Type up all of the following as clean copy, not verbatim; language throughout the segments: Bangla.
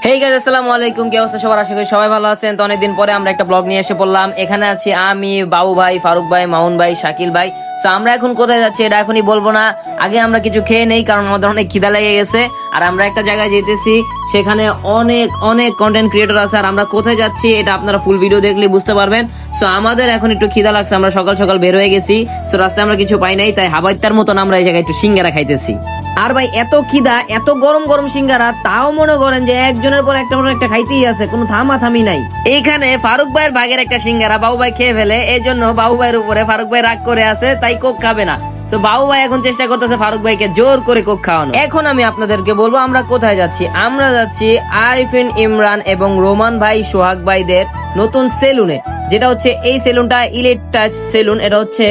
হেই গাইস, আসসালামু আলাইকুম। কি অবস্থা সবার? আশা করি সবাই ভালো আছেন। তো অনেকদিন পরে আমরা একটা ব্লগ নিয়ে এসে পড়লাম। এখানে আছি আমি, বাবু ভাই, ফারুক ভাই, মাউন ভাই, শাকিল ভাই। সো আমরা এখন কোথায় যাচ্ছি এটা এখনই বলবো না, আগে আমরা কিছু খেয়ে নেই, কারণ আমাদের অনেক খিদা লেগে গেছে। আর আমরা একটা জায়গায় যেতেছি, সেখানে অনেক অনেক কন্টেন্ট ক্রিয়েটর আছে। আর আমরা কোথায় যাচ্ছি এটা আপনারা ফুল ভিডিও দেখলে বুঝতে পারবেন। সো আমাদের এখন একটু খিদা লাগছে, আমরা সকাল সকাল বের হয়ে গেছি। সো রাস্তায় আমরা কিছু পাই নাই, তাই হাবাইতার মতন আমরা এই জায়গায় একটু সিঙ্গারা খাইতেছি। আর ভাই এত খিদা, এত গরম গরম সিঙ্গারা, তাও মনে করেন যে একজনের পর একটা খাইতেই আছে, কোনো থামাথামি নাই। এইখানে ফারুক ভাইয়ের ভাগের একটা সিঙ্গারা বাবু ভাই খেয়ে ফেলে, এই জন্য বাবু ভাইয়ের উপরে ফারুক ভাই রাগ করে আছে, তাই কোক খাবে না। তো বাবু ভাই এখন চেষ্টা করতেছে ফারুক ভাইকে জোর করে কোক খাওয়ানো। এখন আমি আপনাদেরকে বলবো আমরা কোথায় যাচ্ছি। আমরা যাচ্ছি আরিফিন, ইমরান এবং রোমান ভাই, সোহাগ ভাইদের নতুন সেলুনে, যেটা হচ্ছে এই সেলুনটা ইলিট টাচ সেলুন, এটা হচ্ছে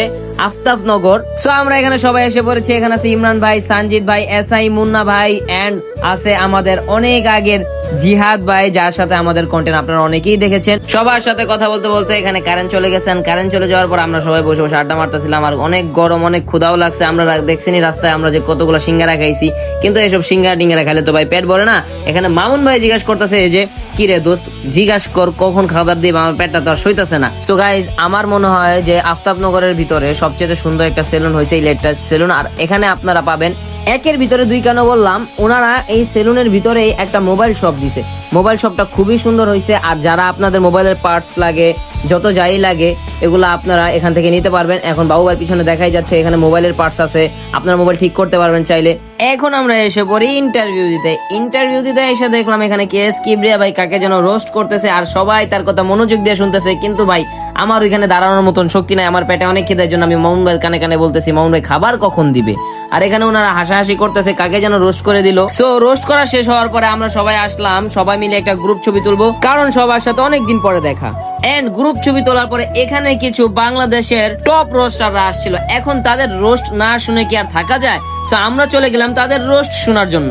আফতাবনগর। সো আমরা এখানে সবাই এসে পড়েছি। এখানে আছে ইমরান ভাই, সানজিদ ভাই, এসআই মুন্না ভাই, এন্ড আছে আমাদের অনেক আগের জিহাদ ভাই, যার সাথে আমাদের কন্টেন্ট আপনারা অনেকেই দেখেছেন। সবার সাথে কথা বলতে বলতে এখানে কারেন্ট চলে গেছেন। কারেন্ট চলে যাওয়ার পর আমরা সবাই বসে বসে আড্ডা মারতেছিলাম। আর অনেক গরম, অনেক ক্ষুধাও লাগছে। আমরা দেখছিনি রাস্তায় আমরা যে কতগুলো সিঙ্গারা খাইছি, কিন্তু এসব সিঙ্গারা টিঙ্গারা খাইলে তো ভাই পেট ভরে না। এখানে মামুন ভাই জিজ্ঞাসা করতেছে যে কি রে দোস্ত, জিজ্ঞাসা কর কখন খাবার দিবে, আমার পেটটা তো আর সইতেছে না। সো গাইজ, আমার মনে হয় যে আফতাবনগরের ভিতরে সবচেয়ে সুন্দর একটা সেলুন হয়েছে ইলিট টাচ সেলুন। আর এখানে আপনারা পাবেন একের ভিতরে দুই। কেন বললাম, ওনারা এই সেলুনের ভিতরে একটা মোবাইল শপ দিছে। মোবাইল শপটা খুবই সুন্দর হয়েছে। আর যারা আপনাদের মোবাইলের পার্টস লাগে, যত যাই লাগে, এগুলো আপনারা এখান থেকে নিতে পারবেন। এখন বাবু ভাইয়ের পিছনে দেখাই যাচ্ছে এখানে মোবাইলের পার্টস আছে, আপনার মোবাইল ঠিক করতে পারবেন চাইলে। এখন আমরা এসে পড়ি ইন্টারভিউ দিতে এসে দেখলাম এখানে কেএস কিবরিয়া ভাই কাকে যেন রোস্ট করতেছে, আর সবাই তার কথা মনোযোগ দিয়ে শুনতেছে। কিন্তু ভাই আমার ওইখানে দাঁড়ানোর মতন শক্তি নাই, আমার পেটে অনেক খিদার জন্য আমি মামুন ভাইয়ের কানে কানে বলতেছি মামুন ভাই খাবার কখন দিবে। আর এখানে ওনারা হাসাহাসি করতেছে কাকে যেন রোস্ট করে দিল। সো রোস্ট করা শেষ হওয়ার পরে আমরা সবাই আসলাম, সবাই মিলে একটা গ্রুপ ছবি তুলবো, কারণ সবার সাথে অনেকদিন পরে দেখা। এন্ড গ্রুপ ছবি তোলার পরে এখানে কিছু বাংলাদেশের টপ রোস্টাররা আসছিল। এখন তাদের রোস্ট না শুনে কি আর থাকা যায়? সো আমরা চলে গেলাম তাদের রোস্ট শোনার জন্য।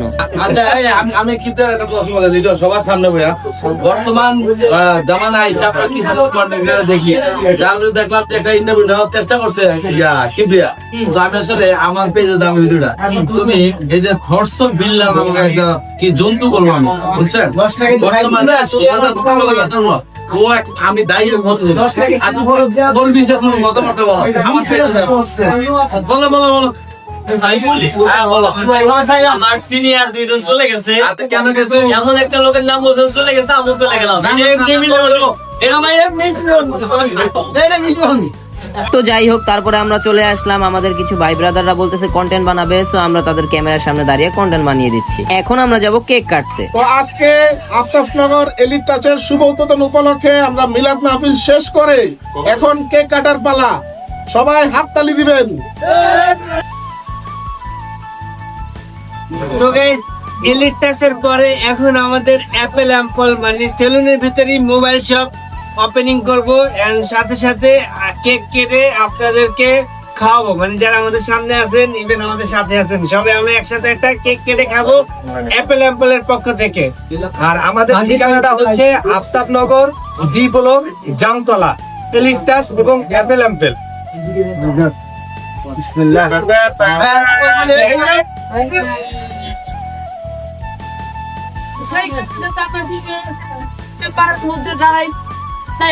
আমি কিন্তু একটা প্রশ্ন বলে দিই সবার সামনে ভাইয়া, বর্তমান জামানা হিসাব দেখি দেখলাম একটা ইন্টারভিউ নেওয়ার চেষ্টা করছে কিবরিয়া। আমি আসলে আমার পেজে দাম ভিডিওটা, তুমি এই যে হর্ষ বিল্লাম আমাকে একটা কি জন্তু করবো আমি, বুঝছেন? বর্তমানে আমি দায়ী বলো বলো বলো আমার সিনিয়র দুইজন চলে গেছে। কেন গেছে? এমন একটা লোকের নাম বলছেন চলে গেছে, আমি চলে গেলাম। তো যাই হোক, তারপরে আমরা চলে আসলাম। আমাদের কিছু ভাই ব্রাদাররা বলতেছে কন্টেন্ট বানাবে, সো আমরা তাদের ক্যামেরার সামনে দাঁড়িয়ে কন্টেন্ট বানিয়ে দিচ্ছি। এখন আমরা যাব কেক কাটতে। তো আজকে আফতাবনগর এলিট টাচের শুভ উদ্বোধন উপলক্ষে আমরা মিলাদ মাহফিল শেষ করে এখন কেক কাটার পালা। সবাই হাততালি দিবেন। তো গাইস, এলিট টাচের পরে এখন আমাদের অ্যাপেল অ্যাম্পল মানে সেলুনের ভিতরেই মোবাইল শপ ওপেনিং করব, এন্ড সাথে সাথে কেক কেটে আপনাদেরকে খাওয়াবো। মানে যারা আমাদের সামনে আছেন, ইভেন আমাদের সাথে আছেন, সবাই আমরা একসাথে একটা কেক কেটে খাবো অ্যাপেল অ্যাম্পলের পক্ষ থেকে। আর আমাদের ঠিকানাটা হচ্ছে Aftabnagar, B block, Jamtala, elite touch এবং অ্যাপেল অ্যাম্পল। বিসমিল্লাহ।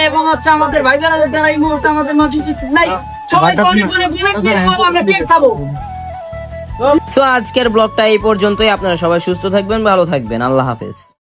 এবং হচ্ছে আমাদের ভাই বোনেরা যারা এই মুহূর্তে আমাদের মাঝে উপস্থিত নাই, সবাই আমরা কেক খাবো। সো আজকের ব্লগটা এই পর্যন্তই। আপনারা সবাই সুস্থ থাকবেন, ভালো থাকবেন। আল্লাহ হাফেজ।